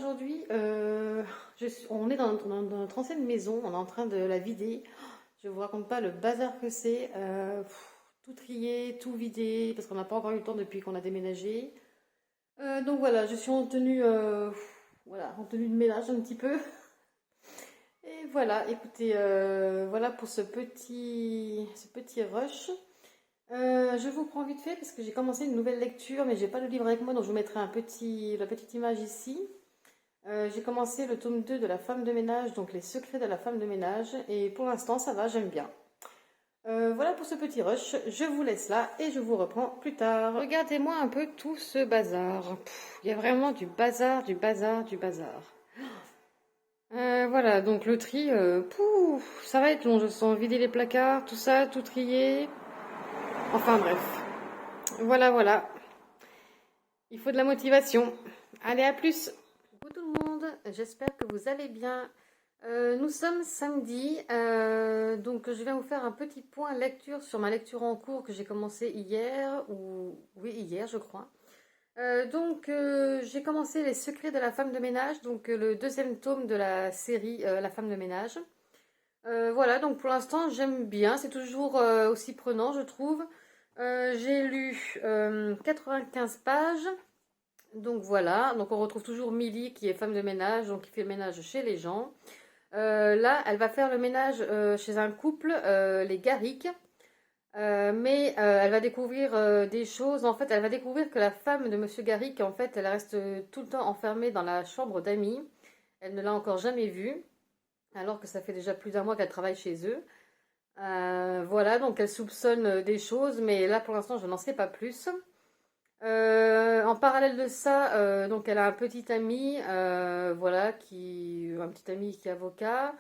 aujourd'hui, on est dans notre ancienne maison, on est en train de la vider. Je vous raconte pas le bazar que c'est. Tout trier, tout vider, parce qu'on n'a pas encore eu le temps depuis qu'on a déménagé. Donc voilà, je suis en tenue, voilà, en tenue de ménage un petit peu. Et voilà, écoutez, voilà pour ce petit rush. Je vous prends vite fait parce que j'ai commencé une nouvelle lecture, mais j'ai pas le livre avec moi, donc je vous mettrai la petite image ici. J'ai commencé le tome 2 de La femme de ménage, donc les secrets de la femme de ménage, et pour l'instant ça va, j'aime bien. Voilà pour ce petit rush, je vous laisse là et je vous reprends plus tard. Regardez-moi un peu tout ce bazar. Il y a vraiment du bazar, du bazar, du bazar. Voilà, donc le tri, ça va être long, je sens vider les placards, tout ça, tout trier. Enfin bref, voilà, voilà. Il faut de la motivation. Allez, à plus. Coucou tout le monde, j'espère que vous allez bien. Nous sommes samedi, donc je viens vous faire un petit point lecture sur ma lecture en cours que j'ai commencé hier, ou oui hier je crois. J'ai commencé Les secrets de la femme de ménage, donc le deuxième tome de la série La femme de ménage. Voilà, donc pour l'instant j'aime bien, c'est toujours aussi prenant je trouve. J'ai lu 95 pages. Donc voilà, donc on retrouve toujours Milly qui est femme de ménage, donc qui fait le ménage chez les gens. Là, elle va faire le ménage chez un couple, les Garrick. Elle va découvrir des choses. En fait, elle va découvrir que la femme de Monsieur Garrick, en fait, elle reste tout le temps enfermée dans la chambre d'amis. Elle ne l'a encore jamais vue, alors que ça fait déjà plus d'un mois qu'elle travaille chez eux. Voilà, donc elle soupçonne des choses, mais là, pour l'instant, je n'en sais pas plus. En parallèle de ça, donc elle a un petit ami, voilà, un petit ami qui est avocat.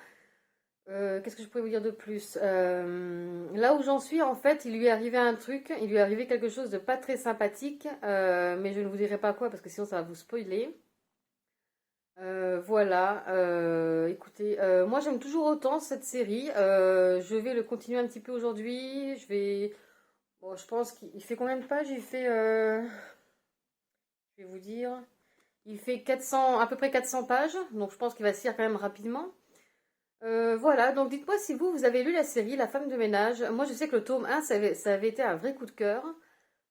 Qu'est-ce que je pourrais vous dire de plus? Là où j'en suis, en fait, il lui est arrivé un truc, il lui est arrivé quelque chose de pas très sympathique, mais je ne vous dirai pas quoi parce que sinon ça va vous spoiler. Voilà, écoutez, moi j'aime toujours autant cette série. Je vais le continuer un petit peu aujourd'hui. Bon, je pense qu'il fait combien de pages? Je vais vous dire, il fait 400, à peu près 400 pages, donc je pense qu'il va se lire quand même rapidement. Voilà, donc dites-moi si vous avez lu la série La femme de ménage. Moi, je sais que le tome 1, ça avait été un vrai coup de cœur.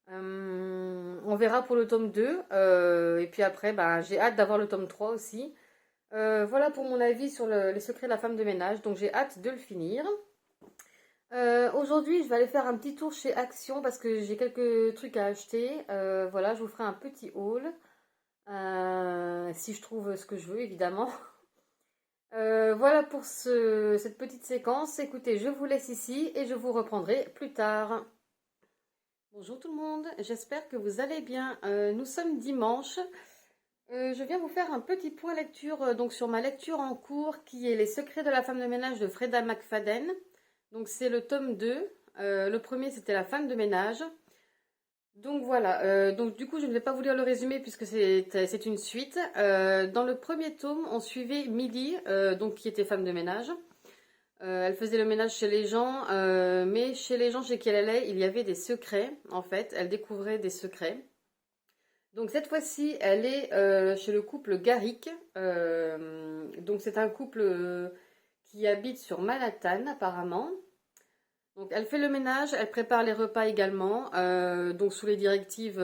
On verra pour le tome 2. Et puis après, bah, j'ai hâte d'avoir le tome 3 aussi. Voilà pour mon avis sur les secrets de la femme de ménage. Donc j'ai hâte de le finir. Aujourd'hui, je vais aller faire un petit tour chez Action parce que j'ai quelques trucs à acheter. Voilà, je vous ferai un petit haul. Si je trouve ce que je veux, évidemment. Voilà pour cette petite séquence. Écoutez, je vous laisse ici et je vous reprendrai plus tard. Bonjour tout le monde, j'espère que vous allez bien. Nous sommes dimanche. Je viens vous faire un petit point lecture donc sur ma lecture en cours qui est Les secrets de la femme de ménage de Freda McFadden. Donc c'est le tome 2. Le premier c'était La femme de ménage. Donc voilà, donc du coup je ne vais pas vous lire le résumé puisque c'est une suite. Dans le premier tome, on suivait Milly, donc qui était femme de ménage. Elle faisait le ménage chez les gens, mais chez les gens chez qui elle allait, il y avait des secrets en fait. Elle découvrait des secrets. Donc cette fois-ci, elle est chez le couple Garrick. Donc c'est un couple qui habite sur Manhattan apparemment. Donc elle fait le ménage, elle prépare les repas également, donc sous les directives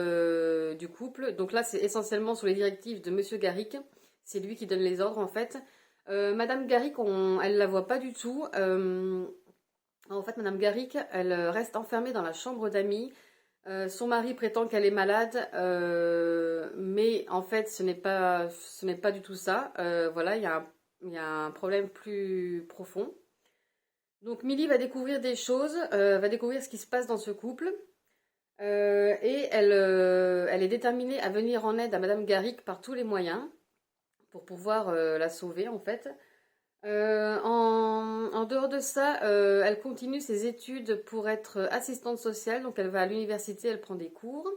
du couple. Donc là c'est essentiellement sous les directives de Monsieur Garrick, c'est lui qui donne les ordres en fait. Madame Garrick, elle la voit pas du tout. En fait Madame Garrick, elle reste enfermée dans la chambre d'amis. Son mari prétend qu'elle est malade, mais en fait ce n'est pas du tout ça. Voilà, il y a un problème plus profond. Donc Milly va découvrir des choses, va découvrir ce qui se passe dans ce couple. Et elle est déterminée à venir en aide à Madame Garrick par tous les moyens pour pouvoir la sauver en fait. En dehors de ça, elle continue ses études pour être assistante sociale. Donc elle va à l'université, elle prend des cours.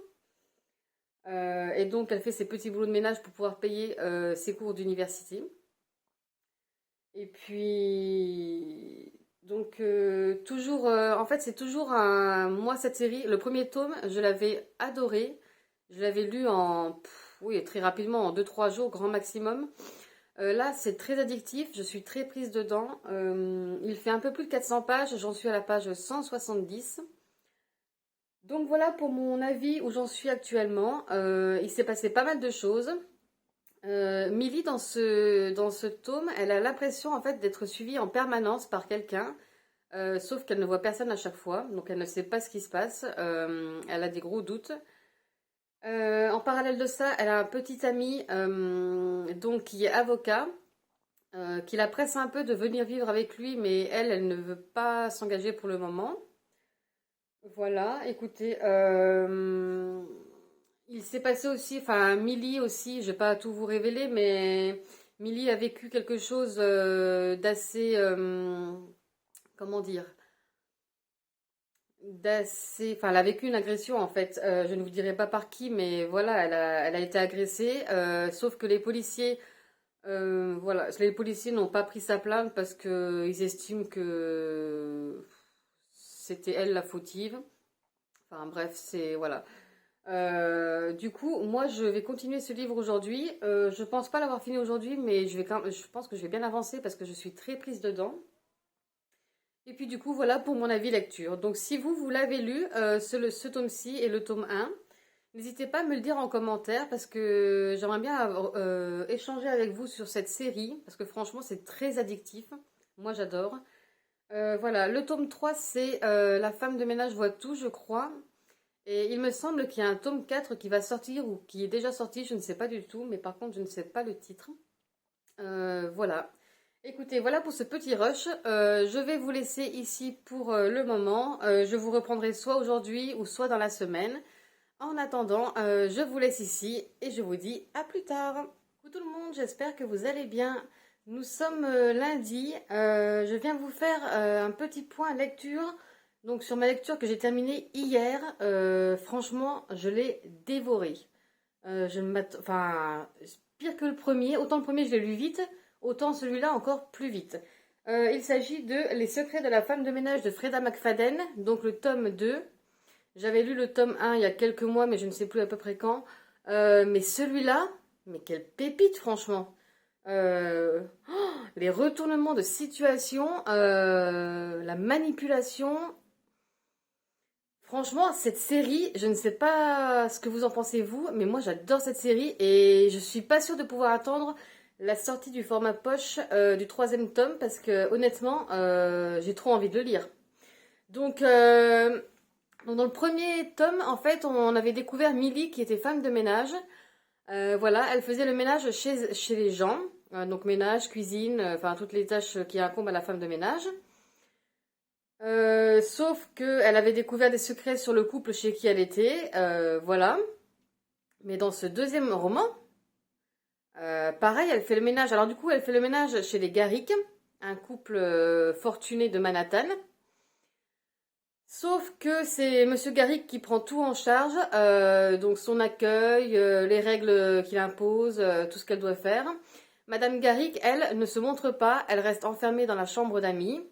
Et donc elle fait ses petits boulots de ménage pour pouvoir payer ses cours d'université. Et puis, donc, toujours, en fait, c'est toujours un. Moi, cette série, le premier tome, je l'avais adoré. Je l'avais lu oui, très rapidement, en 2-3 jours, grand maximum. Là, c'est très addictif, je suis très prise dedans. Il fait un peu plus de 400 pages, j'en suis à la page 170. Donc voilà pour mon avis où j'en suis actuellement. Il s'est passé pas mal de choses. Millie, dans ce tome, elle a l'impression en fait d'être suivie en permanence par quelqu'un, sauf qu'elle ne voit personne à chaque fois, donc elle ne sait pas ce qui se passe. Elle a des gros doutes. En parallèle de ça, elle a un petit ami donc qui est avocat, qui la presse un peu de venir vivre avec lui, mais elle ne veut pas s'engager pour le moment. Voilà, écoutez, il s'est passé aussi, enfin Millie aussi, je vais pas tout vous révéler, mais Millie a vécu quelque chose d'assez, comment dire, enfin elle a vécu une agression en fait. Je ne vous dirai pas par qui, mais voilà, elle a été agressée. Sauf que les policiers, voilà, les policiers n'ont pas pris sa plainte parce que ils estiment que c'était elle la fautive. Enfin bref, c'est voilà. Du coup, moi, je vais continuer ce livre aujourd'hui. Je pense pas l'avoir fini aujourd'hui, mais je pense que je vais bien avancer parce que je suis très prise dedans. Et puis du coup, voilà pour mon avis lecture. Donc si vous l'avez lu, ce tome-ci et le tome 1, n'hésitez pas à me le dire en commentaire parce que j'aimerais bien échanger avec vous sur cette série parce que franchement, c'est très addictif. Moi, j'adore. Voilà, le tome 3, c'est La femme de ménage voit tout, je crois. Et il me semble qu'il y a un tome 4 qui va sortir ou qui est déjà sorti, je ne sais pas du tout, mais par contre je ne sais pas le titre. Voilà. Écoutez, voilà pour ce petit rush. Je vais vous laisser ici pour le moment. Je vous reprendrai soit aujourd'hui ou soit dans la semaine. En attendant, je vous laisse ici et je vous dis à plus tard. Coucou tout le monde, j'espère que vous allez bien. Nous sommes lundi. Je viens vous faire un petit point lecture. Donc sur ma lecture que j'ai terminée hier, franchement, je l'ai dévorée. Enfin, pire que le premier. Autant le premier, je l'ai lu vite, autant celui-là encore plus vite. Il s'agit de Les secrets de la femme de ménage de Freda McFadden, donc le tome 2. J'avais lu le tome 1 il y a quelques mois, mais je ne sais plus à peu près quand. Mais celui-là, mais quelle pépite, franchement. Les retournements de situation, la manipulation. Franchement, cette série, je ne sais pas ce que vous en pensez vous, mais moi j'adore cette série et je suis pas sûre de pouvoir attendre la sortie du format poche du troisième tome parce que honnêtement, j'ai trop envie de le lire. Donc, dans le premier tome, en fait, on avait découvert Millie qui était femme de ménage. Voilà, elle faisait le ménage chez les gens, donc ménage, cuisine, enfin toutes les tâches qui incombent à la femme de ménage. Sauf qu'elle avait découvert des secrets sur le couple chez qui elle était, voilà. Mais dans ce deuxième roman, pareil, elle fait le ménage. Alors du coup, elle fait le ménage chez les Garrick, un couple fortuné de Manhattan. Sauf que c'est Monsieur Garrick qui prend tout en charge, donc son accueil, les règles qu'il impose, tout ce qu'elle doit faire. Madame Garrick, elle, ne se montre pas, elle reste enfermée dans la chambre d'amis.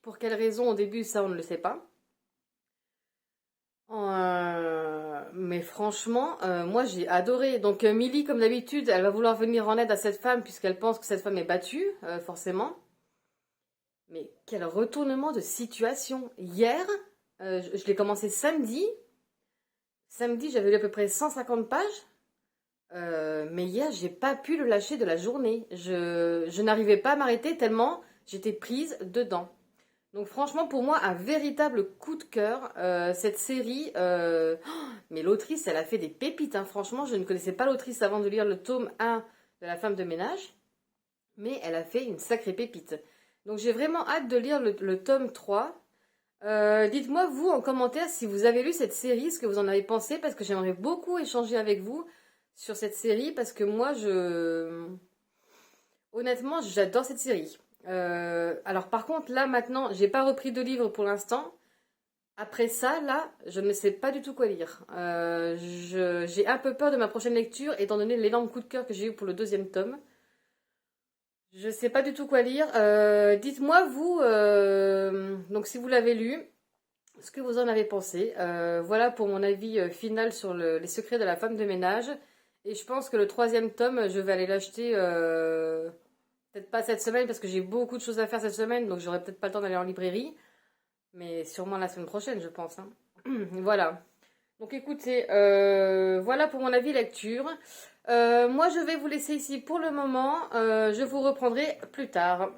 Pour quelle raison au début, ça on ne le sait pas. Mais franchement, moi j'ai adoré. Donc Millie, comme d'habitude, elle va vouloir venir en aide à cette femme puisqu'elle pense que cette femme est battue, forcément. Mais quel retournement de situation. Hier, je l'ai commencé samedi. Samedi, j'avais lu à peu près 150 pages. Mais hier, j'ai pas pu le lâcher de la journée. Je n'arrivais pas à m'arrêter tellement j'étais prise dedans. Donc franchement, pour moi, un véritable coup de cœur. Cette série, mais l'autrice, elle a fait des pépites, hein. Franchement, je ne connaissais pas l'autrice avant de lire le tome 1 de La femme de ménage. Mais elle a fait une sacrée pépite. Donc j'ai vraiment hâte de lire le tome 3. Dites-moi, vous, en commentaire, si vous avez lu cette série, ce que vous en avez pensé, parce que j'aimerais beaucoup échanger avec vous sur cette série, parce que moi, honnêtement, j'adore cette série. Alors par contre, là, maintenant, j'ai pas repris de livre pour l'instant. Après ça, là, je ne sais pas du tout quoi lire. J'ai un peu peur de ma prochaine lecture, étant donné l'énorme coup de cœur que j'ai eu pour le deuxième tome. Je sais pas du tout quoi lire. Dites-moi, vous, donc si vous l'avez lu, ce que vous en avez pensé. Voilà pour mon avis final sur les secrets de la femme de ménage. Et je pense que le troisième tome, je vais aller l'acheter, peut-être pas cette semaine parce que j'ai beaucoup de choses à faire cette semaine, donc j'aurai peut-être pas le temps d'aller en librairie, mais sûrement la semaine prochaine, je pense, hein. Voilà. Donc écoutez, voilà pour mon avis lecture. Moi, je vais vous laisser ici pour le moment. Je vous reprendrai plus tard.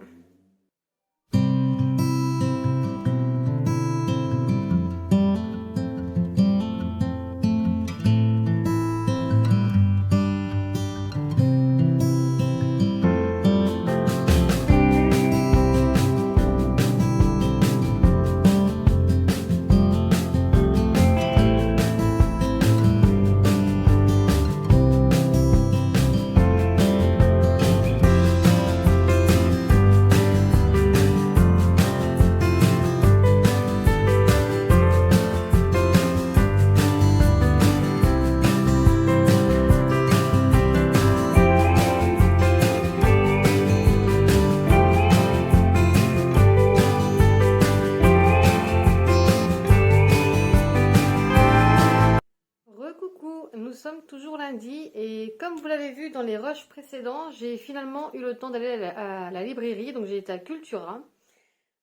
Recoucou, nous sommes toujours lundi et comme vous l'avez vu dans les rushs précédents, j'ai finalement eu le temps d'aller à la librairie, donc j'ai été à Cultura,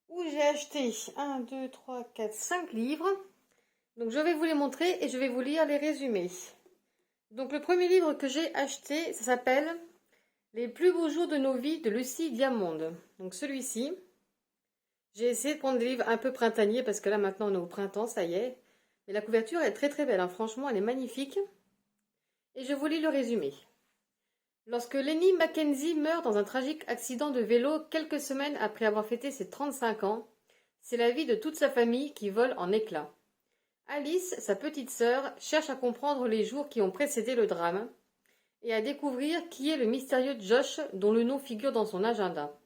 où j'ai acheté 1, 2, 3, 4, 5 livres. Donc je vais vous les montrer et je vais vous lire les résumés. Donc le premier livre que j'ai acheté, ça s'appelle Les plus beaux jours de nos vies de Lucie Diamond. Donc celui-ci, j'ai essayé de prendre des livres un peu printaniers parce que là maintenant on est au printemps, ça y est. Mais la couverture est très très belle, hein. Franchement elle est magnifique. Et je vous lis le résumé. Lorsque Lenny Mackenzie meurt dans un tragique accident de vélo quelques semaines après avoir fêté ses 35 ans, c'est la vie de toute sa famille qui vole en éclats. Alice, sa petite sœur, cherche à comprendre les jours qui ont précédé le drame et à découvrir qui est le mystérieux Josh dont le nom figure dans son agenda.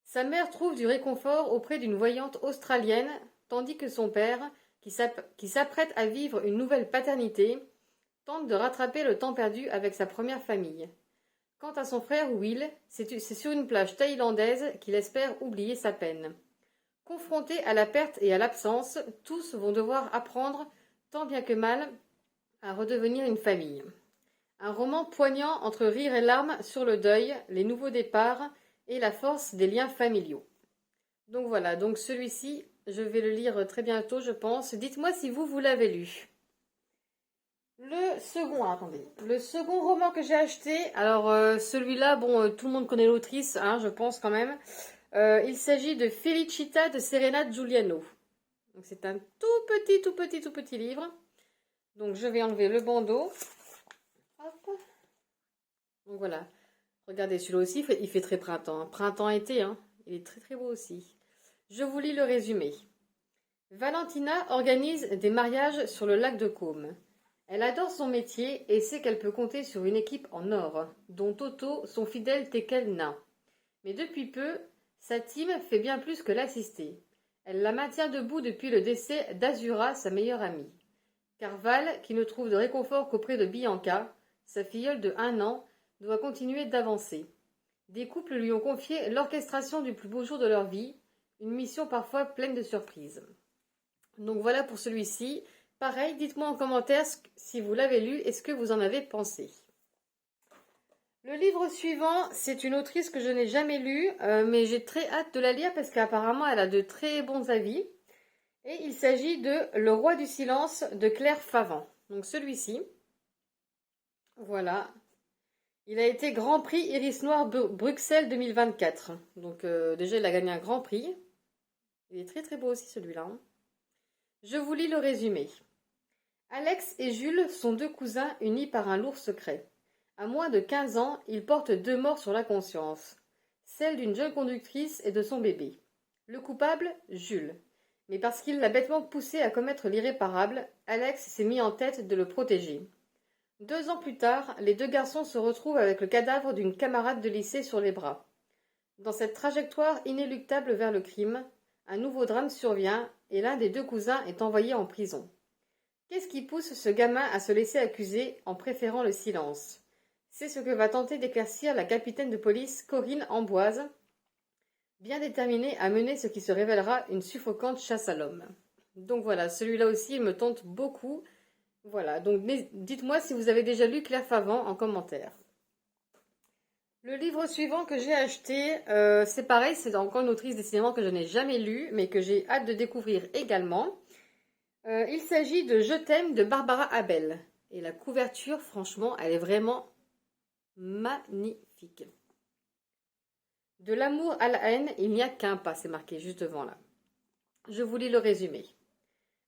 Sa mère trouve du réconfort auprès d'une voyante australienne, tandis que son père, qui s'apprête à vivre une nouvelle paternité, tente de rattraper le temps perdu avec sa première famille. Quant à son frère Will, c'est sur une plage thaïlandaise qu'il espère oublier sa peine. Confrontés à la perte et à l'absence, tous vont devoir apprendre, tant bien que mal, à redevenir une famille. Un roman poignant entre rire et larmes sur le deuil, les nouveaux départs et la force des liens familiaux. Donc voilà, donc celui-ci, je vais le lire très bientôt, je pense. Dites-moi si vous l'avez lu. Le second roman que j'ai acheté, alors celui-là, bon, tout le monde connaît l'autrice, hein, je pense quand même. Il s'agit de Felicita de Serena Giuliano. Donc c'est un tout petit livre. Donc je vais enlever le bandeau. Hop. Donc voilà. Regardez, celui-là aussi, il fait très printemps, hein. Printemps-été, hein. Il est très très beau aussi. Je vous lis le résumé. Valentina organise des mariages sur le lac de Caume. Elle adore son métier et sait qu'elle peut compter sur une équipe en or, dont Toto, son fidèle teckel nain. Mais depuis peu, sa team fait bien plus que l'assister. Elle la maintient debout depuis le décès d'Azura, sa meilleure amie. Carval, qui ne trouve de réconfort qu'auprès de Bianca, sa filleule de 1 an, doit continuer d'avancer. Des couples lui ont confié l'orchestration du plus beau jour de leur vie, une mission parfois pleine de surprises. Donc voilà pour celui-ci. Pareil, dites-moi en commentaire si vous l'avez lu et ce que vous en avez pensé. Le livre suivant, c'est une autrice que je n'ai jamais lue, mais j'ai très hâte de la lire parce qu'apparemment elle a de très bons avis. Et il s'agit de Le Roi du Silence de Claire Favant. Donc celui-ci, voilà. Il a été Grand Prix Iris Noir Bruxelles 2024. Donc déjà il a gagné un Grand Prix. Il est très très beau aussi celui-là, hein. Je vous lis le résumé. Alex et Jules sont 2 cousins unis par un lourd secret. À moins de 15 ans, ils portent 2 morts sur la conscience. Celle d'une jeune conductrice et de son bébé. Le coupable, Jules. Mais parce qu'il l'a bêtement poussé à commettre l'irréparable, Alex s'est mis en tête de le protéger. 2 ans plus tard, les 2 garçons se retrouvent avec le cadavre d'une camarade de lycée sur les bras. Dans cette trajectoire inéluctable vers le crime, un nouveau drame survient et l'un des 2 cousins est envoyé en prison. Qu'est-ce qui pousse ce gamin à se laisser accuser en préférant le silence? C'est ce que va tenter d'éclaircir la capitaine de police Corinne Amboise, bien déterminée à mener ce qui se révélera une suffocante chasse à l'homme. Donc voilà, celui-là aussi, il me tente beaucoup. Voilà, donc dites-moi si vous avez déjà lu Claire Favant en commentaire. Le livre suivant que j'ai acheté, c'est pareil, c'est encore une autrice décidément que je n'ai jamais lu, mais que j'ai hâte de découvrir également. Il s'agit de Je t'aime de Barbara Abel. Et la couverture, franchement, elle est vraiment magnifique. De l'amour à la haine, il n'y a qu'un pas, c'est marqué juste devant là. Je vous lis le résumé.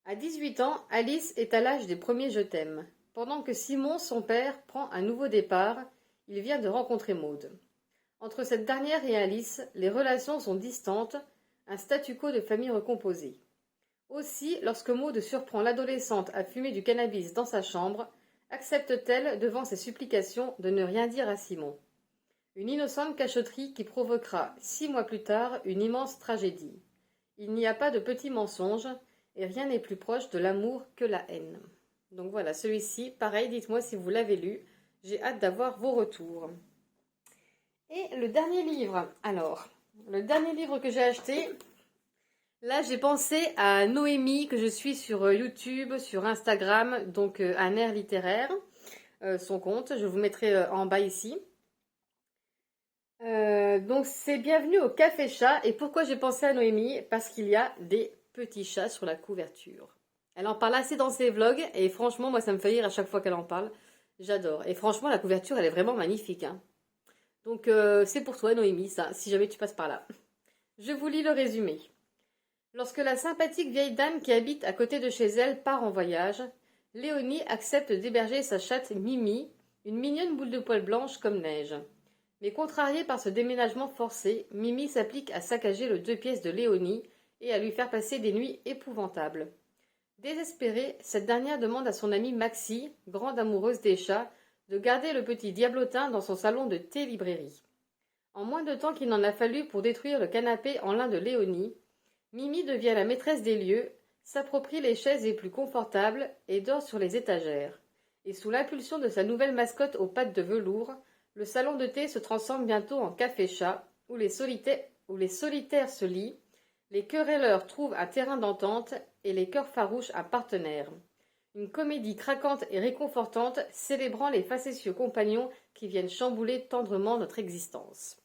À 18 ans, Alice est à l'âge des premiers je t'aime. Pendant que Simon, son père, prend un nouveau départ, il vient de rencontrer Maude. Entre cette dernière et Alice, les relations sont distantes, un statu quo de famille recomposée. Aussi, lorsque Maude surprend l'adolescente à fumer du cannabis dans sa chambre, accepte-t-elle, devant ses supplications, de ne rien dire à Simon. Une innocente cachotterie qui provoquera, 6 mois plus tard, une immense tragédie. Il n'y a pas de petits mensonges, et rien n'est plus proche de l'amour que la haine. Donc voilà, celui-ci, pareil, dites-moi si vous l'avez lu, j'ai hâte d'avoir vos retours. Et le dernier livre, alors, le dernier livre que j'ai acheté, là j'ai pensé à Noémie, que je suis sur YouTube, sur Instagram, donc un air littéraire, son compte, je vous mettrai en bas ici. Donc c'est Bienvenue au Café Chat. Et pourquoi j'ai pensé à Noémie? Parce qu'il y a des petits chats sur la couverture. Elle en parle assez dans ses vlogs et franchement moi ça me fait rire à chaque fois qu'elle en parle. J'adore. Et franchement la couverture elle est vraiment magnifique, hein. Donc c'est pour toi Noémie ça, si jamais tu passes par là. Je vous lis le résumé. Lorsque la sympathique vieille dame qui habite à côté de chez elle part en voyage, Léonie accepte d'héberger sa chatte Mimi, une mignonne boule de poil blanche comme neige. Mais contrariée par ce déménagement forcé, Mimi s'applique à saccager le 2 pièces de Léonie et à lui faire passer des nuits épouvantables. Désespérée, cette dernière demande à son amie Maxie, grande amoureuse des chats, de garder le petit diablotin dans son salon de thé-librairie. En moins de temps qu'il n'en a fallu pour détruire le canapé en lin de Léonie, Mimi devient la maîtresse des lieux, s'approprie les chaises les plus confortables et dort sur les étagères. Et sous l'impulsion de sa nouvelle mascotte aux pattes de velours, le salon de thé se transforme bientôt en café-chat, où les solitaires se lient, les querelleurs trouvent un terrain d'entente et les cœurs farouches un partenaire. Une comédie craquante et réconfortante, célébrant les facétieux compagnons qui viennent chambouler tendrement notre existence.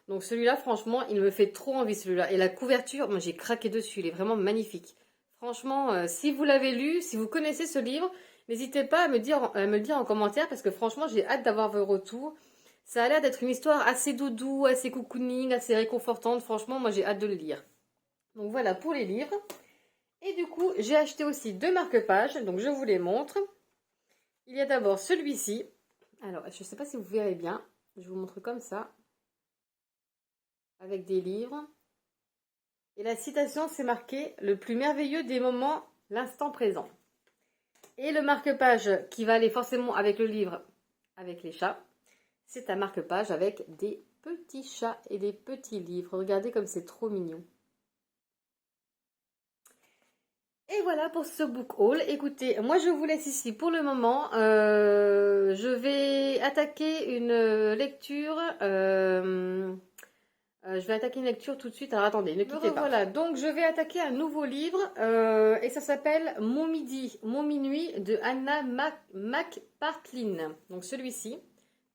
Donc celui-là, franchement, il me fait trop envie celui-là. Et la couverture, moi j'ai craqué dessus, il est vraiment magnifique. Franchement, si vous l'avez lu, si vous connaissez ce livre, n'hésitez pas à me le dire en commentaire parce que franchement, j'ai hâte d'avoir vos retours. Ça a l'air d'être une histoire assez doudou, assez cocooning, assez réconfortante. Franchement, moi j'ai hâte de le lire. Donc voilà pour les livres. Et du coup, j'ai acheté aussi 2 marque-pages, donc je vous les montre. Il y a d'abord celui-ci. Alors, je ne sais pas si vous verrez bien. Je vous montre comme ça. Avec des livres. Et la citation, c'est marqué « Le plus merveilleux des moments, l'instant présent ». Et le marque-page qui va aller forcément avec le livre, avec les chats, c'est un marque-page avec des petits chats et des petits livres. Regardez comme c'est trop mignon. Et voilà pour ce book haul. Écoutez, moi je vous laisse ici pour le moment. Je vais attaquer une lecture. Je vais attaquer une lecture tout de suite. Alors attendez, ne quittez pas. Voilà, donc je vais attaquer un nouveau livre et ça s'appelle Mon midi, mon minuit de Anna McPartlin. Donc celui-ci,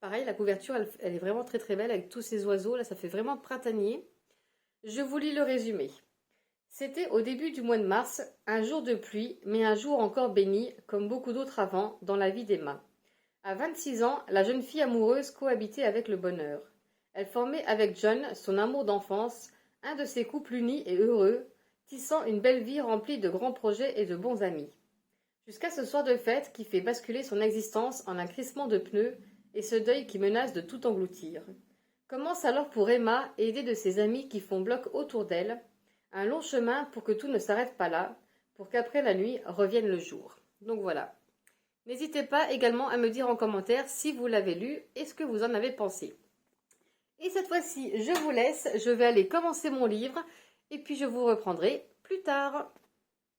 pareil, la couverture elle est vraiment très très belle avec tous ces oiseaux. Là, ça fait vraiment printanier. Je vous lis le résumé. C'était au début du mois de mars, un jour de pluie, mais un jour encore béni, comme beaucoup d'autres avant, dans la vie d'Emma. À 26 ans, la jeune fille amoureuse cohabitait avec le bonheur. Elle formait avec John, son amour d'enfance, un de ces couples unis et heureux, tissant une belle vie remplie de grands projets et de bons amis. Jusqu'à ce soir de fête qui fait basculer son existence en un crissement de pneus et ce deuil qui menace de tout engloutir. Commence alors pour Emma, aidée de ses amis qui font bloc autour d'elle, un long chemin pour que tout ne s'arrête pas là, pour qu'après la nuit revienne le jour. Donc voilà. N'hésitez pas également à me dire en commentaire si vous l'avez lu et ce que vous en avez pensé. Et cette fois-ci, je vous laisse, je vais aller commencer mon livre et puis je vous reprendrai plus tard.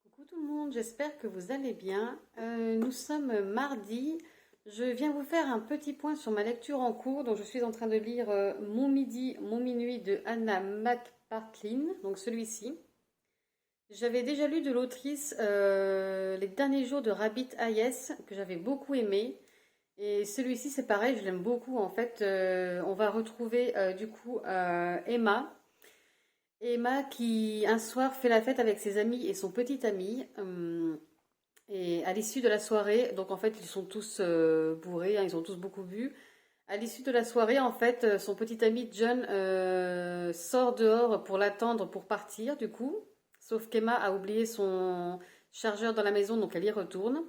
Coucou tout le monde, j'espère que vous allez bien. Nous sommes mardi. Je viens vous faire un petit point sur ma lecture en cours. Donc je suis en train de lire Mon midi, mon minuit de Anna McPartlin, donc celui-ci. J'avais déjà lu de l'autrice Les derniers jours de Rabbit Hayes, que j'avais beaucoup aimé. Et celui-ci, c'est pareil, je l'aime beaucoup. En fait, on va retrouver du coup Emma. Emma qui, un soir, fait la fête avec ses amis et son petit ami. Et à l'issue de la soirée, donc en fait, ils sont tous bourrés, hein, ils ont tous beaucoup bu. À l'issue de la soirée, en fait, son petit ami John sort dehors pour l'attendre pour partir, du coup. Sauf qu'Emma a oublié son chargeur dans la maison, donc elle y retourne.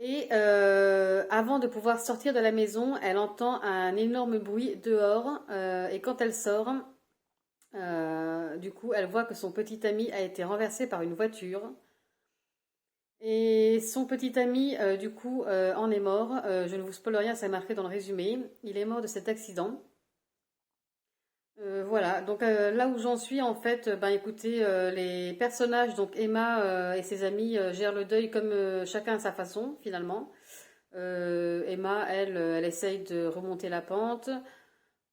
Et avant de pouvoir sortir de la maison, elle entend un énorme bruit dehors. Et quand elle sort, du coup, elle voit que son petit ami a été renversé par une voiture. Et son petit ami, du coup, en est mort. Je ne vous spoil rien, ça est marqué dans le résumé. Il est mort de cet accident. Voilà, donc là où j'en suis, en fait, ben écoutez, les personnages, donc Emma et ses amis, gèrent le deuil comme chacun à sa façon, finalement. Emma, elle essaye de remonter la pente.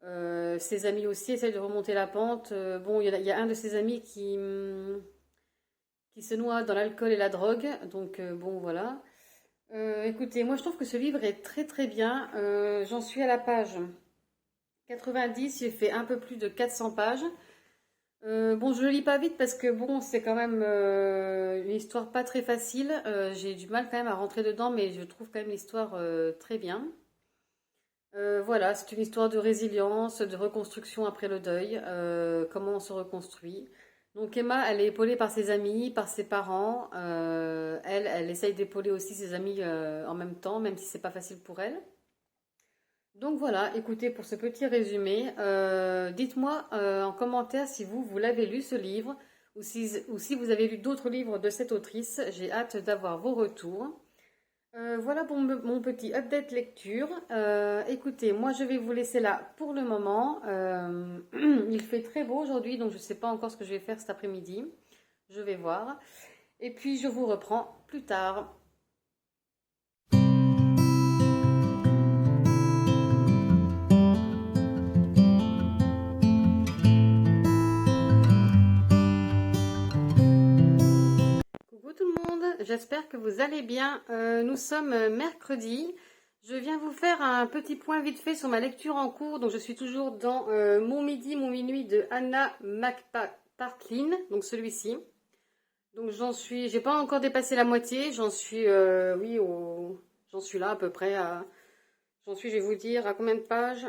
Ses amis aussi essayent de remonter la pente. Bon, il y a un de ses amis qui se noie dans l'alcool et la drogue. Donc, bon, voilà. Écoutez, moi je trouve que ce livre est très très bien. J'en suis à la page 90, j'ai fait un peu plus de 400 pages. Bon, je le lis pas vite parce que bon, c'est quand même une histoire pas très facile. J'ai du mal quand même à rentrer dedans, mais je trouve quand même l'histoire très bien. Voilà, c'est une histoire de résilience, de reconstruction après le deuil, comment on se reconstruit. Donc Emma, elle est épaulée par ses amis, par ses parents. Elle essaye d'épauler aussi ses amis en même temps, même si c'est pas facile pour elle. Donc voilà, écoutez, pour ce petit résumé, dites-moi en commentaire si vous l'avez lu ce livre ou si vous avez lu d'autres livres de cette autrice. J'ai hâte d'avoir vos retours. Voilà pour mon petit update lecture. Écoutez, moi je vais vous laisser là pour le moment. Il fait très beau aujourd'hui, donc je ne sais pas encore ce que je vais faire cet après-midi. Je vais voir. Et puis je vous reprends plus tard. Coucou tout le monde, j'espère que vous allez bien. Nous sommes mercredi. Je viens vous faire un petit point vite fait sur ma lecture en cours. Donc je suis toujours dans Mon midi, mon minuit de Anna McPartlin, donc celui-ci. Donc j'ai pas encore dépassé la moitié. J'en suis, oui, j'en suis là à peu près. J'en suis, je vais vous dire, à combien de pages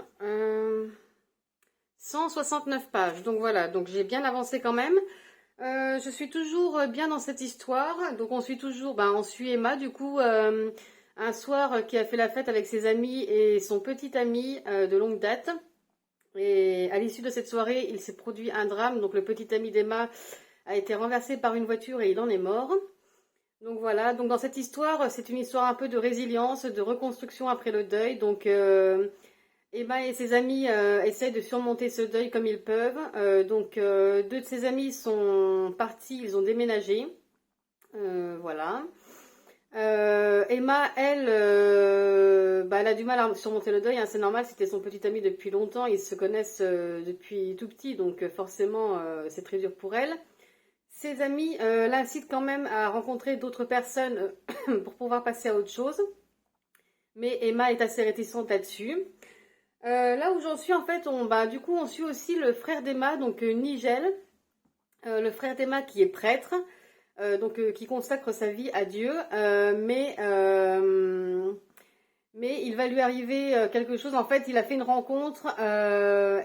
169 pages. Donc voilà, donc j'ai bien avancé quand même. Je suis toujours bien dans cette histoire. Donc on suit Emma du coup un soir qui a fait la fête avec ses amis et son petit ami de longue date. Et à l'issue de cette soirée, il s'est produit un drame. Donc le petit ami d'Emma a été renversé par une voiture et il en est mort. Donc voilà, donc dans cette histoire, c'est une histoire un peu de résilience, de reconstruction après le deuil. Donc Emma et ses amis essayent de surmonter ce deuil comme ils peuvent. Deux de ses amis sont partis, ils ont déménagé. Voilà. Emma, elle, elle a du mal à surmonter le deuil, hein, c'est normal, c'était son petit ami depuis longtemps, ils se connaissent depuis tout petit, donc forcément c'est très dur pour elle. Ses amis l'incitent quand même à rencontrer d'autres personnes pour pouvoir passer à autre chose, mais Emma est assez réticente là-dessus. Là où j'en suis, en fait, du coup, on suit aussi le frère d'Emma, donc Nigel, le frère d'Emma qui est prêtre, qui consacre sa vie à Dieu, mais il va lui arriver quelque chose. En fait, il a fait une rencontre,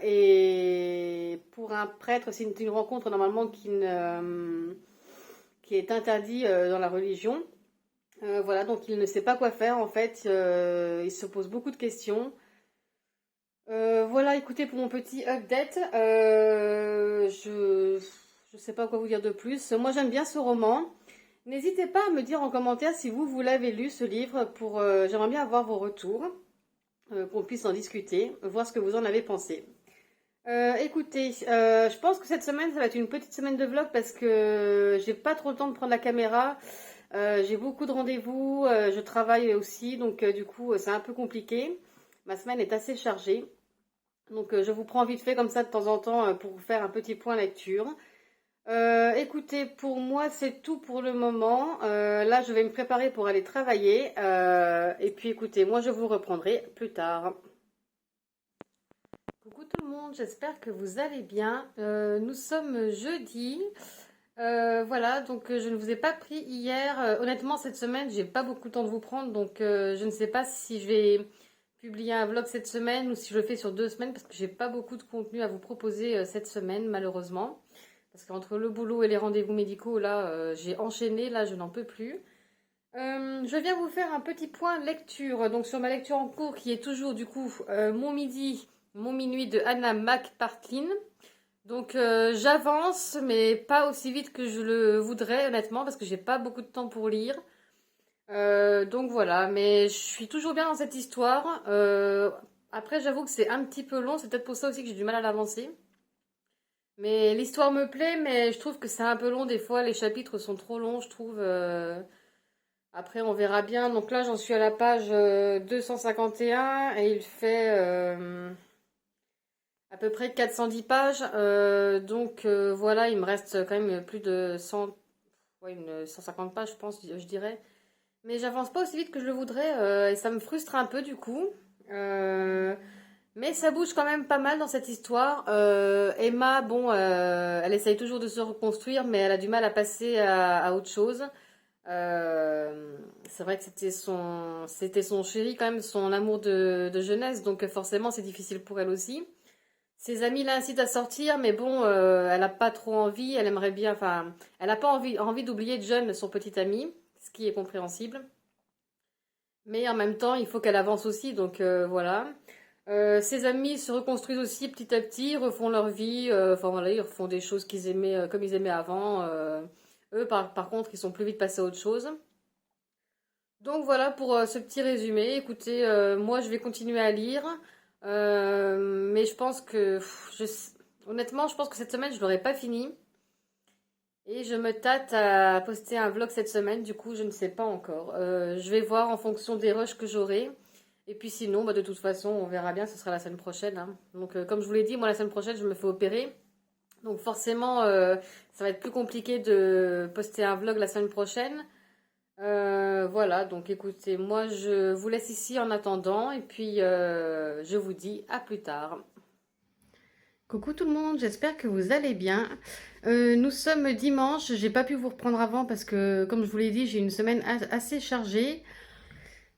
et pour un prêtre, c'est une rencontre normalement qui est interdite dans la religion. Voilà, donc il ne sait pas quoi faire, en fait, il se pose beaucoup de questions. Voilà, écoutez, pour mon petit update, je sais pas quoi vous dire de plus. Moi, j'aime bien ce roman. N'hésitez pas à me dire en commentaire si vous l'avez lu, ce livre, j'aimerais bien avoir vos retours, qu'on puisse en discuter, voir ce que vous en avez pensé. Écoutez, je pense que cette semaine, ça va être une petite semaine de vlog parce que j'ai pas trop le temps de prendre la caméra. J'ai beaucoup de rendez-vous, je travaille aussi, donc du coup, c'est un peu compliqué. Ma semaine est assez chargée. Donc je vous prends vite fait comme ça de temps en temps pour vous faire un petit point lecture. Écoutez, pour moi, c'est tout pour le moment. Là, je vais me préparer pour aller travailler. Et puis, écoutez, moi, je vous reprendrai plus tard. Coucou tout le monde, j'espère que vous allez bien. Nous sommes jeudi. Voilà, donc je ne vous ai pas pris hier. Honnêtement, cette semaine, j'ai pas beaucoup de temps de vous prendre, donc je ne sais pas si je vais publier un vlog cette semaine ou si je le fais sur 2 semaines parce que j'ai pas beaucoup de contenu à vous proposer cette semaine, malheureusement. Parce qu'entre le boulot et les rendez-vous médicaux, là, j'ai enchaîné, là, je n'en peux plus. Je viens vous faire un petit point lecture, donc sur ma lecture en cours qui est toujours du coup Mon midi, mon minuit de Anna McPartlin. Donc j'avance, mais pas aussi vite que je le voudrais honnêtement, parce que j'ai pas beaucoup de temps pour lire. Donc voilà, mais je suis toujours bien dans cette histoire. Après j'avoue que c'est un petit peu long, c'est peut-être pour ça aussi que j'ai du mal à l'avancer. Mais l'histoire me plaît, mais je trouve que c'est un peu long des fois, les chapitres sont trop longs, je trouve. Après, on verra bien. Donc là, j'en suis à la page 251 et il fait à peu près 410 pages. Donc voilà, il me reste quand même plus de 100, ouais, 150 pages, je pense, je dirais. Mais j'avance pas aussi vite que je le voudrais et ça me frustre un peu du coup. Mais ça bouge quand même pas mal dans cette histoire. Emma, bon, elle essaye toujours de se reconstruire, mais elle a du mal à passer à autre chose. C'est vrai que c'était son chéri quand même, son amour de jeunesse, donc forcément c'est difficile pour elle aussi. Ses amis l'incitent à sortir, mais bon, elle n'a pas trop envie, elle aimerait bien, enfin, elle n'a pas envie d'oublier John, son petit ami, ce qui est compréhensible. Mais en même temps, il faut qu'elle avance aussi, donc voilà. Ses amis se reconstruisent aussi petit à petit, refont leur vie, enfin voilà, ils refont des choses qu'ils aimaient comme ils aimaient avant. Eux, par contre, ils sont plus vite passés à autre chose. Donc voilà pour ce petit résumé. Écoutez, moi je vais continuer à lire, mais je pense que, honnêtement, je pense que cette semaine je l'aurai pas fini. Et je me tâte à poster un vlog cette semaine, du coup je ne sais pas encore. Je vais voir en fonction des rushs que j'aurai. Et puis sinon, bah, de toute façon, on verra bien, ce sera la semaine prochaine, hein. Donc comme je vous l'ai dit, moi la semaine prochaine je me fais opérer. Donc forcément, ça va être plus compliqué de poster un vlog la semaine prochaine. Voilà, donc écoutez, moi je vous laisse ici en attendant et puis je vous dis à plus tard. Coucou tout le monde, j'espère que vous allez bien. Nous sommes dimanche, j'ai pas pu vous reprendre avant parce que comme je vous l'ai dit, j'ai une semaine assez chargée.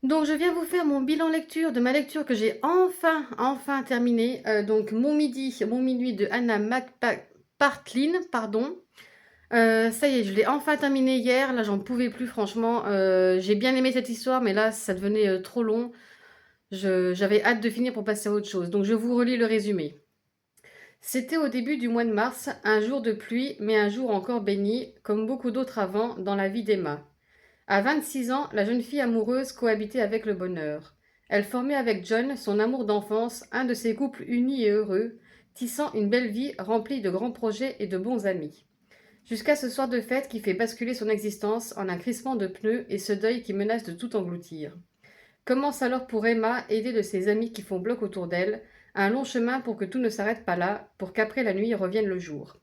Donc je viens vous faire mon bilan lecture de ma lecture que j'ai enfin terminée. Donc mon minuit de Anna McPartlin, pardon. Ça y est, je l'ai enfin terminé hier. Là, j'en pouvais plus, franchement. J'ai bien aimé cette histoire, mais là, ça devenait trop long. J'avais hâte de finir pour passer à autre chose. Donc, je vous relis le résumé. C'était au début du mois de mars, un jour de pluie, mais un jour encore béni, comme beaucoup d'autres avant, dans la vie d'Emma. À 26 ans, la jeune fille amoureuse cohabitait avec le bonheur. Elle formait avec John, son amour d'enfance, un de ces couples unis et heureux, tissant une belle vie remplie de grands projets et de bons amis. Jusqu'à ce soir de fête qui fait basculer son existence en un crissement de pneus et ce deuil qui menace de tout engloutir. Commence alors pour Emma, aidée de ses amis qui font bloc autour d'elle, un long chemin pour que tout ne s'arrête pas là, pour qu'après la nuit revienne le jour.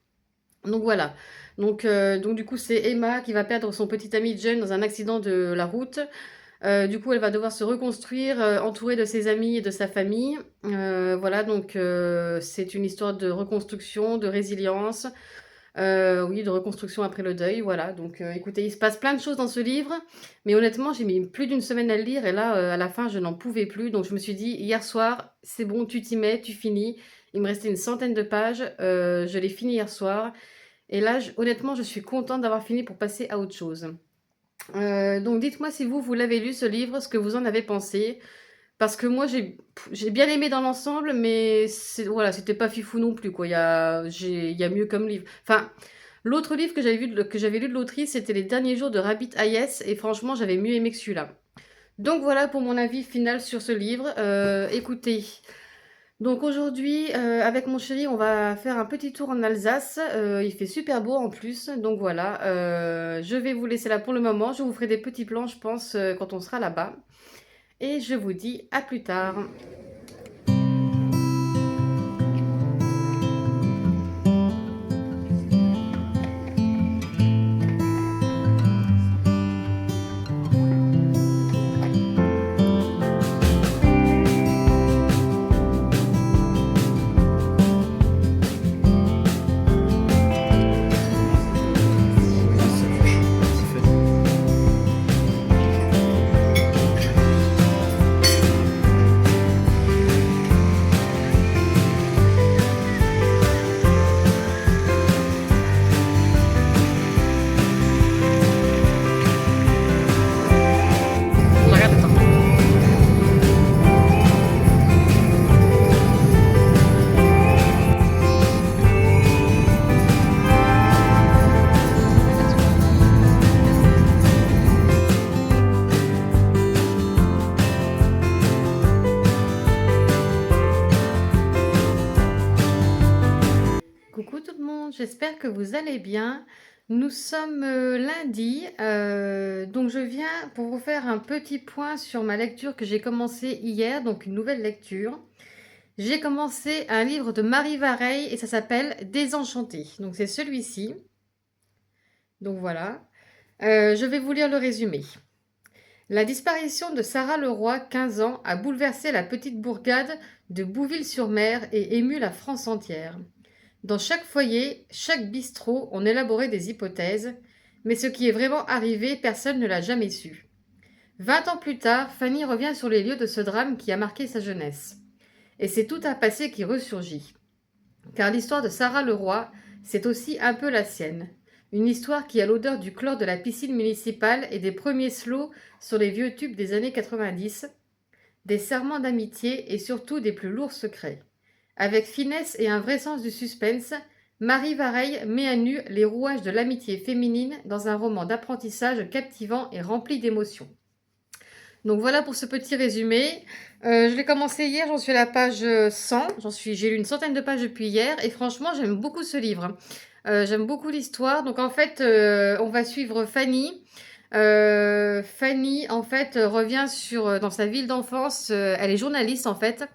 Donc voilà. Donc du coup c'est Emma qui va perdre son petit ami John dans un accident de la route. Du coup elle va devoir se reconstruire, entourée de ses amis et de sa famille. Voilà, donc c'est une histoire de reconstruction, de résilience. Oui, de reconstruction après le deuil, voilà. Donc, écoutez, il se passe plein de choses dans ce livre, mais honnêtement, j'ai mis plus d'une semaine à le lire et là, à la fin, je n'en pouvais plus. Donc, je me suis dit, hier soir, c'est bon, tu t'y mets, tu finis. Il me restait une centaine de pages, je l'ai fini hier soir. Et là, honnêtement, je suis contente d'avoir fini pour passer à autre chose. Donc, dites-moi si vous l'avez lu, ce livre, ce que vous en avez pensé. Parce que moi, j'ai bien aimé dans l'ensemble, mais voilà, c'était pas fifou non plus, quoi. Il y a mieux comme livre. Enfin, l'autre livre que j'avais lu de l'autrice, c'était Les derniers jours de Rabbit Hayes, et franchement, j'avais mieux aimé que celui-là. Donc voilà pour mon avis final sur ce livre. Écoutez, donc aujourd'hui, avec mon chéri, on va faire un petit tour en Alsace. Il fait super beau en plus, donc voilà. Je vais vous laisser là pour le moment. Je vous ferai des petits plans, je pense, quand on sera là-bas. Et je vous dis à plus tard. j'espère que vous allez bien. Nous sommes lundi, donc je viens pour vous faire un petit point sur ma lecture que j'ai commencé hier, donc une nouvelle lecture. J'ai commencé un livre de Marie Vareille et ça s'appelle Désenchanté. Donc c'est celui-ci. Donc voilà. Je vais vous lire le résumé. La disparition de Sarah Leroy, 15 ans, a bouleversé la petite bourgade de Bouville-sur-Mer et ému la France entière. Dans chaque foyer, chaque bistrot, on élaborait des hypothèses, mais ce qui est vraiment arrivé, personne ne l'a jamais su. 20 ans plus tard, Fanny revient sur les lieux de ce drame qui a marqué sa jeunesse. Et c'est tout un passé qui ressurgit. Car l'histoire de Sarah Leroy, c'est aussi un peu la sienne. Une histoire qui a l'odeur du chlore de la piscine municipale et des premiers slows sur les vieux tubes des années 90, des serments d'amitié et surtout des plus lourds secrets. Avec finesse et un vrai sens du suspense, Marie Vareille met à nu les rouages de l'amitié féminine dans un roman d'apprentissage captivant et rempli d'émotions. Donc voilà pour ce petit résumé. Je l'ai commencé hier, j'en suis à la page 100. J'ai lu une centaine de pages depuis hier et franchement j'aime beaucoup ce livre. J'aime beaucoup l'histoire. Donc en fait on va suivre Fanny. Fanny en fait revient dans sa ville d'enfance. Elle est journaliste en fait.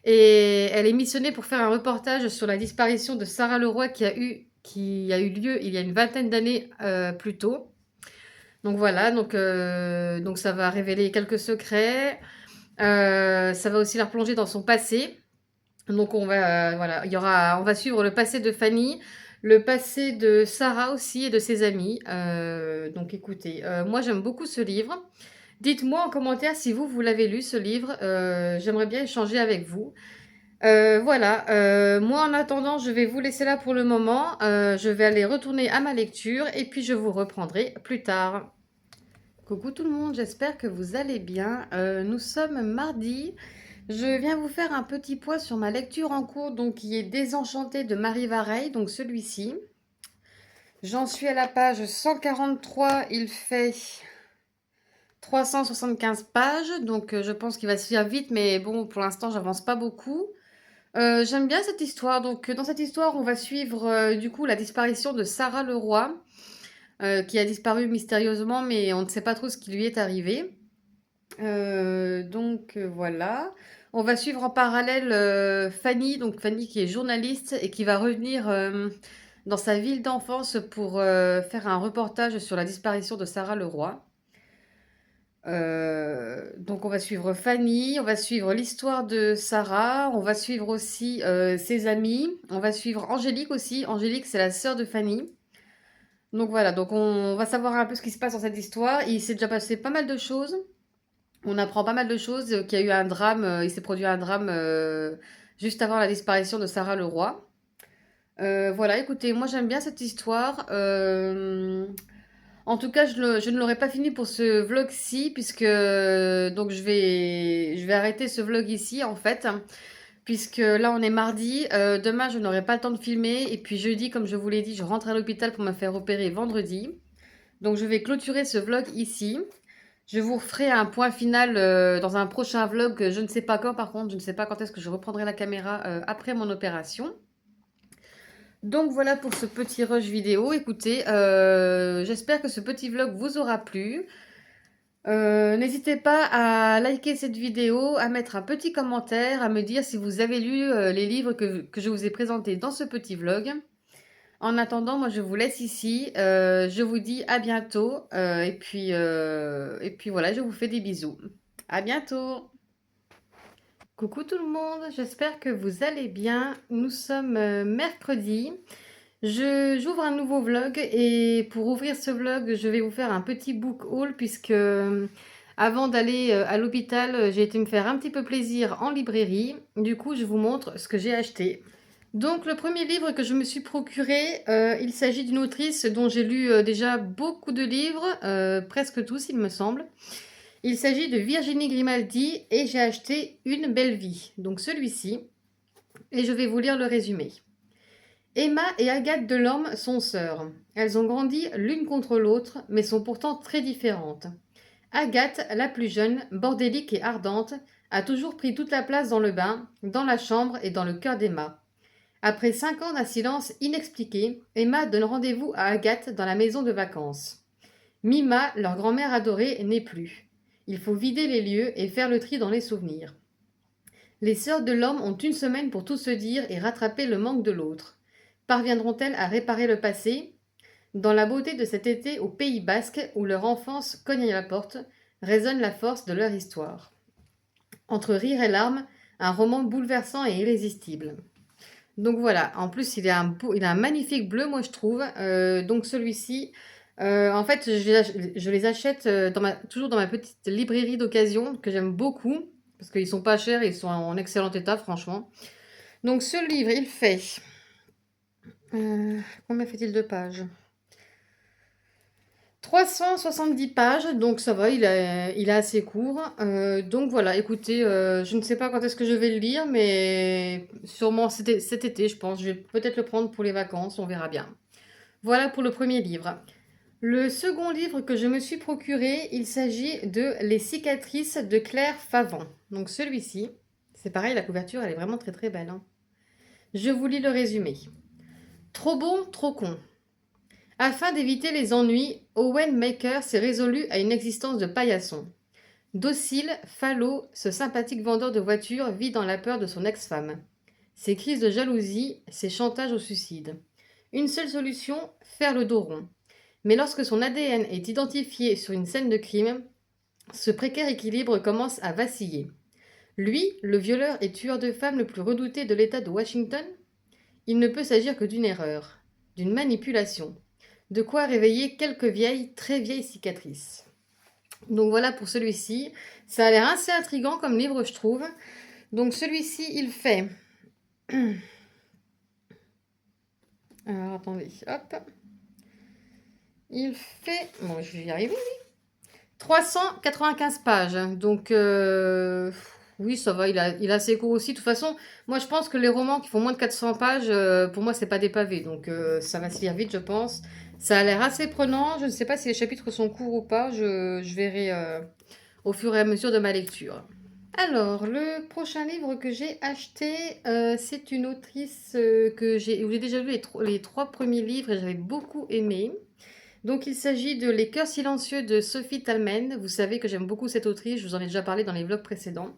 Et elle est missionnée pour faire un reportage sur la disparition de Sarah Leroy qui a eu lieu il y a une vingtaine d'années plus tôt. Donc voilà, donc ça va révéler quelques secrets. Ça va aussi la replonger dans son passé. Donc voilà, on va suivre le passé de Fanny, le passé de Sarah aussi et de ses amis. Donc écoutez, moi j'aime beaucoup ce livre. Dites-moi en commentaire si vous l'avez lu ce livre. J'aimerais bien échanger avec vous. Voilà, moi en attendant, je vais vous laisser là pour le moment. Je vais aller retourner à ma lecture et puis je vous reprendrai plus tard. Coucou tout le monde, j'espère que vous allez bien. Nous sommes mardi. Je viens vous faire un petit point sur ma lecture en cours, donc qui est Désenchantée de Marie Vareille, donc celui-ci. J'en suis à la page 143, il fait 375 pages, donc je pense qu'il va se faire vite, mais bon, pour l'instant, j'avance pas beaucoup. J'aime bien cette histoire. Donc, dans cette histoire, on va suivre du coup la disparition de Sarah Leroy, qui a disparu mystérieusement, mais on ne sait pas trop ce qui lui est arrivé. Voilà. On va suivre en parallèle Fanny, donc Fanny qui est journaliste et qui va revenir dans sa ville d'enfance pour faire un reportage sur la disparition de Sarah Leroy. Donc on va suivre Fanny, on va suivre l'histoire de Sarah, on va suivre aussi ses amis, on va suivre Angélique aussi. Angélique, c'est la sœur de Fanny. Donc voilà, donc on va savoir un peu ce qui se passe dans cette histoire. Il s'est déjà passé pas mal de choses. On apprend pas mal de choses, qu'il y a eu un drame, il s'est produit un drame juste avant la disparition de Sarah Leroy. Voilà, écoutez, moi j'aime bien cette histoire. En tout cas, je ne l'aurai pas fini pour ce vlog-ci, puisque donc je vais arrêter ce vlog ici, en fait, puisque là, on est mardi. Demain, je n'aurai pas le temps de filmer. Et puis jeudi, comme je vous l'ai dit, je rentre à l'hôpital pour me faire opérer vendredi. Donc, je vais clôturer ce vlog ici. Je vous ferai un point final dans un prochain vlog. Je ne sais pas quand, par contre. Je ne sais pas quand est-ce que je reprendrai la caméra après mon opération. Donc voilà pour ce petit rush vidéo. Écoutez, j'espère que ce petit vlog vous aura plu. N'hésitez pas à liker cette vidéo, à mettre un petit commentaire, à me dire si vous avez lu les livres que je vous ai présentés dans ce petit vlog. En attendant, moi je vous laisse ici. Je vous dis à bientôt. Et puis voilà, je vous fais des bisous. À bientôt! Coucou tout le monde, j'espère que vous allez bien. Nous sommes mercredi. J'ouvre un nouveau vlog et pour ouvrir ce vlog, je vais vous faire un petit book haul puisque avant d'aller à l'hôpital, j'ai été me faire un petit peu plaisir en librairie. Du coup, je vous montre ce que j'ai acheté. Donc, le premier livre que je me suis procuré, il s'agit d'une autrice dont j'ai lu déjà beaucoup de livres, presque tous il me semble. Il s'agit de Virginie Grimaldi et j'ai acheté Une belle vie, donc celui-ci, et je vais vous lire le résumé. Emma et Agathe Delorme sont sœurs. Elles ont grandi l'une contre l'autre, mais sont pourtant très différentes. Agathe, la plus jeune, bordélique et ardente, a toujours pris toute la place dans le bain, dans la chambre et dans le cœur d'Emma. Après 5 ans d'un silence inexpliqué, Emma donne rendez-vous à Agathe dans la maison de vacances. Mima, leur grand-mère adorée, n'est plus. Il faut vider les lieux et faire le tri dans les souvenirs. Les sœurs de l'homme ont une semaine pour tout se dire et rattraper le manque de l'autre. Parviendront-elles à réparer le passé? Dans la beauté de cet été au Pays Basque, où leur enfance cogne à la porte, résonne la force de leur histoire. Entre rire et larmes, un roman bouleversant et irrésistible. Donc voilà, en plus il a un magnifique bleu, moi je trouve. Donc celui-ci, en fait, je les achète toujours dans ma petite librairie d'occasion que j'aime beaucoup parce qu'ils sont pas chers et ils sont en excellent état, franchement. Donc ce livre, il fait combien fait-il de pages? 370 pages, donc ça va, il est assez court. Donc voilà, écoutez, je ne sais pas quand est-ce que je vais le lire, mais sûrement cet été, je pense. Je vais peut-être le prendre pour les vacances, on verra bien. Voilà pour le premier livre. Le second livre que je me suis procuré, il s'agit de Les cicatrices de Claire Favant. Donc celui-ci, c'est pareil, la couverture, elle est vraiment très très belle, hein. Je vous lis le résumé. Trop bon, trop con. Afin d'éviter les ennuis, Owen Maker s'est résolu à une existence de paillasson. Docile, falot, ce sympathique vendeur de voitures vit dans la peur de son ex-femme. Ses crises de jalousie, ses chantages au suicide. Une seule solution, faire le dos rond. Mais lorsque son ADN est identifié sur une scène de crime, ce précaire équilibre commence à vaciller. Lui, le violeur et tueur de femmes le plus redouté de l'État de Washington, il ne peut s'agir que d'une erreur, d'une manipulation. De quoi réveiller quelques vieilles, très vieilles cicatrices. Donc voilà pour celui-ci. Ça a l'air assez intriguant comme livre, je trouve. Donc celui-ci, il fait... Alors attendez, hop. Il fait... Bon, je vais y arriver, oui. 395 pages. Donc, oui, ça va, il est assez court aussi. De toute façon, moi, je pense que les romans qui font moins de 400 pages, pour moi, c'est pas des pavés. Donc, ça va se lire vite, je pense. Ça a l'air assez prenant. Je ne sais pas si les chapitres sont courts ou pas. Je verrai au fur et à mesure de ma lecture. Alors, le prochain livre que j'ai acheté, c'est une autrice où j'ai déjà lu les 3 premiers livres et j'avais beaucoup aimé. Donc il s'agit de Les cœurs silencieux de Sophie Talmen. Vous savez que j'aime beaucoup cette autrice, je vous en ai déjà parlé dans les vlogs précédents.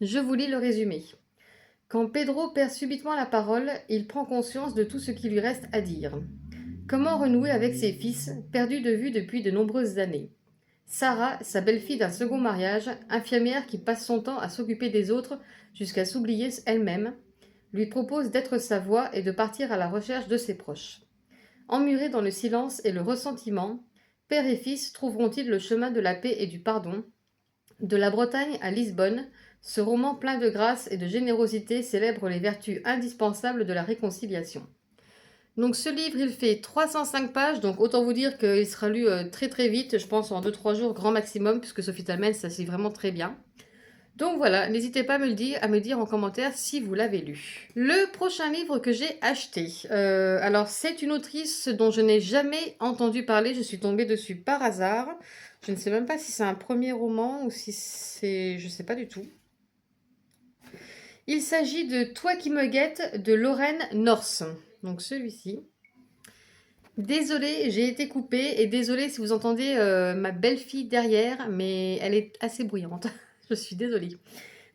Je vous lis le résumé. Quand Pedro perd subitement la parole, il prend conscience de tout ce qui lui reste à dire. Comment renouer avec ses fils, perdus de vue depuis de nombreuses années? Sarah, sa belle-fille d'un second mariage, infirmière qui passe son temps à s'occuper des autres jusqu'à s'oublier elle-même, lui propose d'être sa voix et de partir à la recherche de ses proches. Emmurés dans le silence et le ressentiment, père et fils trouveront-ils le chemin de la paix et du pardon? De la Bretagne à Lisbonne, ce roman plein de grâce et de générosité célèbre les vertus indispensables de la réconciliation. Donc ce livre, il fait 305 pages, donc autant vous dire qu'il sera lu très très vite, je pense en 2-3 jours grand maximum, puisque Sophie Talmen, ça c'est vraiment très bien. Donc voilà, n'hésitez pas à me dire en commentaire si vous l'avez lu. Le prochain livre que j'ai acheté, alors c'est une autrice dont je n'ai jamais entendu parler, je suis tombée dessus par hasard. Je ne sais même pas si c'est un premier roman ou si c'est... je ne sais pas du tout. Il s'agit de Toi qui me guettes de Lorraine Norse, donc celui-ci. Désolée, j'ai été coupée et désolée si vous entendez ma belle-fille derrière, mais elle est assez bruyante. Je suis désolée.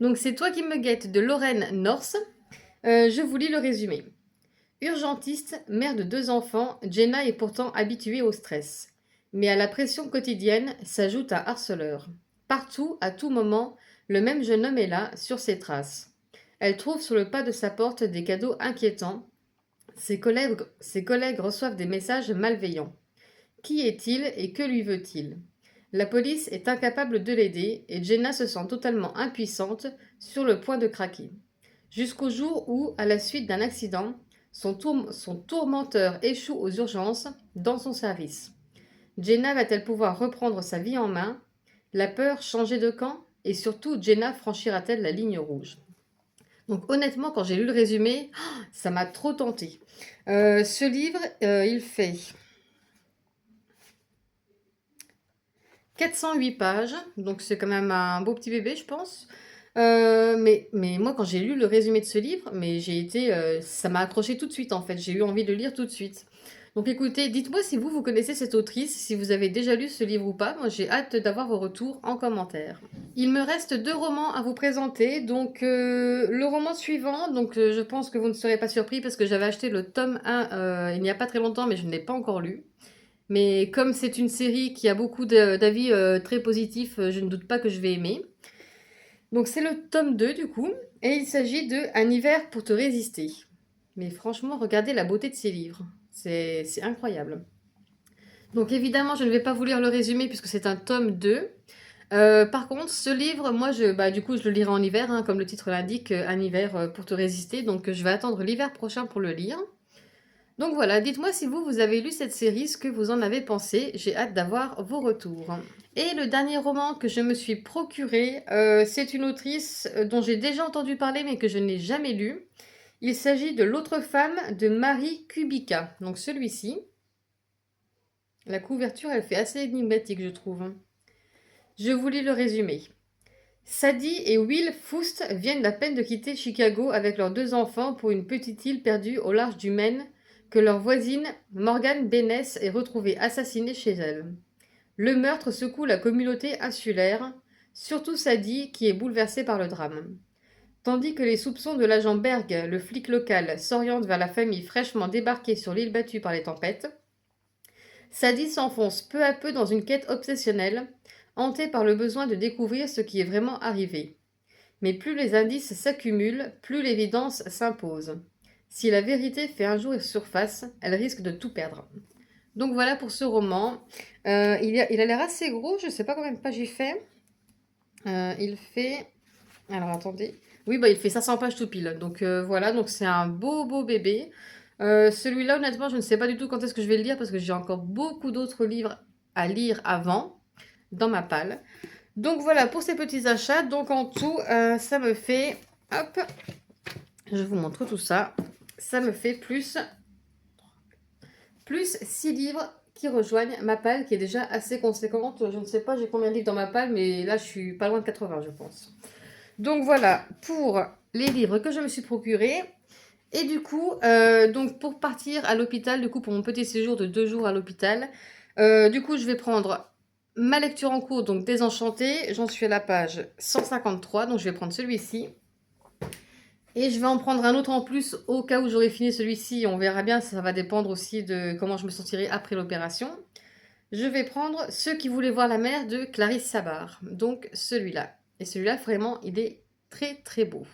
Donc c'est Toi qui me guettes de Lorraine Norse. Je vous lis le résumé. Urgentiste, mère de 2 enfants, Jenna est pourtant habituée au stress. Mais à la pression quotidienne s'ajoute un harceleur. Partout, à tout moment, le même jeune homme est là, sur ses traces. Elle trouve sur le pas de sa porte des cadeaux inquiétants. Ses collègues reçoivent des messages malveillants. Qui est-il et que lui veut-il? La police est incapable de l'aider et Jenna se sent totalement impuissante, sur le point de craquer. Jusqu'au jour où, à la suite d'un accident, son tourmenteur échoue aux urgences dans son service. Jenna va-t-elle pouvoir reprendre sa vie en main? La peur changer de camp? Et surtout, Jenna franchira-t-elle la ligne rouge? Donc honnêtement, quand j'ai lu le résumé, ça m'a trop tenté. Ce livre, il fait 408 pages, donc c'est quand même un beau petit bébé, je pense. Mais moi, quand j'ai lu le résumé de ce livre, mais j'ai été, ça m'a accroché tout de suite en fait. J'ai eu envie de le lire tout de suite. Donc écoutez, dites-moi si vous connaissez cette autrice, si vous avez déjà lu ce livre ou pas. Moi, j'ai hâte d'avoir vos retours en commentaire. Il me reste 2 romans à vous présenter. Donc le roman suivant, donc je pense que vous ne serez pas surpris parce que j'avais acheté le tome 1 il n'y a pas très longtemps, mais je ne l'ai pas encore lu. Mais comme c'est une série qui a beaucoup d'avis très positifs, je ne doute pas que je vais aimer. Donc c'est le tome 2 du coup, et il s'agit de Un hiver pour te résister. Mais franchement, regardez la beauté de ces livres. C'est incroyable. Donc évidemment, je ne vais pas vous lire le résumé puisque c'est un tome 2. Par contre, ce livre, moi, du coup, je le lirai en hiver, hein, comme le titre l'indique, Un hiver pour te résister. Donc je vais attendre l'hiver prochain pour le lire. Donc voilà, dites-moi si vous avez lu cette série, ce que vous en avez pensé. J'ai hâte d'avoir vos retours. Et le dernier roman que je me suis procuré, c'est une autrice dont j'ai déjà entendu parler mais que je n'ai jamais lu. Il s'agit de L'autre femme de Marie Kubica. Donc celui-ci. La couverture, elle fait assez énigmatique, je trouve. Je vous lis le résumé. Sadie et Will Foust viennent à peine de quitter Chicago avec leurs 2 enfants pour une petite île perdue au large du Maine que leur voisine, Morgan Benness, est retrouvée assassinée chez elle. Le meurtre secoue la communauté insulaire, surtout Sadie qui est bouleversée par le drame. Tandis que les soupçons de l'agent Berg, le flic local, s'orientent vers la famille fraîchement débarquée sur l'île battue par les tempêtes, Sadie s'enfonce peu à peu dans une quête obsessionnelle, hantée par le besoin de découvrir ce qui est vraiment arrivé. Mais plus les indices s'accumulent, plus l'évidence s'impose. Si la vérité fait un jour surface, elle risque de tout perdre. Donc voilà pour ce roman. Il a l'air assez gros, je ne sais pas combien de pages il fait. Il fait... Alors attendez. Oui, bah il fait 500 pages tout pile. Donc voilà, donc c'est un beau bébé. Celui-là, honnêtement, je ne sais pas du tout quand est-ce que je vais le lire parce que j'ai encore beaucoup d'autres livres à lire avant dans ma palle. Donc voilà pour ces petits achats. Donc en tout, ça me fait... Hop, je vous montre tout ça. Ça me fait plus 6 livres qui rejoignent ma palle qui est déjà assez conséquente. Je ne sais pas j'ai combien de livres dans ma palle, mais là je suis pas loin de 80 je pense. Donc voilà pour les livres que je me suis procurés. Et du coup, donc pour partir à l'hôpital, du coup pour mon petit séjour de 2 jours à l'hôpital, du coup je vais prendre ma lecture en cours, donc Désenchantée. J'en suis à la page 153, donc je vais prendre celui-ci. Et je vais en prendre un autre en plus au cas où j'aurai fini celui-ci. On verra bien, ça va dépendre aussi de comment je me sentirai après l'opération. Je vais prendre Ceux qui voulaient voir la mer de Clarisse Sabar. Donc celui-là. Et celui-là, vraiment, il est très beau.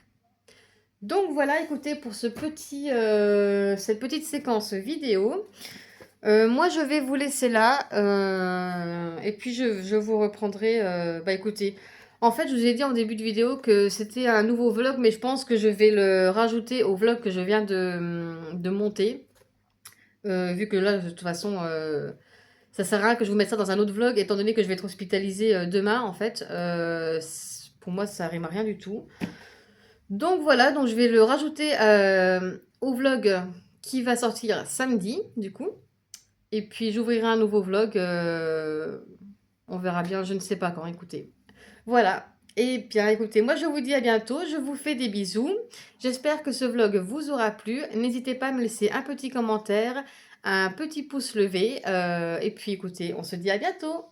Donc voilà, écoutez, pour cette petite séquence vidéo. Moi, je vais vous laisser là. Et puis, je vous reprendrai. Écoutez, en fait, je vous ai dit en début de vidéo que c'était un nouveau vlog, mais je pense que je vais le rajouter au vlog que je viens de monter. Vu que là, de toute façon, ça sert à rien que je vous mette ça dans un autre vlog, étant donné que je vais être hospitalisée demain, en fait. Pour moi, ça rime à rien du tout. Donc voilà, donc je vais le rajouter au vlog qui va sortir samedi, du coup. Et puis j'ouvrirai un nouveau vlog. On verra bien, je ne sais pas quand, écoutez. Voilà. Et bien écoutez, moi je vous dis à bientôt. Je vous fais des bisous. J'espère que ce vlog vous aura plu. N'hésitez pas à me laisser un petit commentaire, un petit pouce levé. Et puis écoutez, on se dit à bientôt.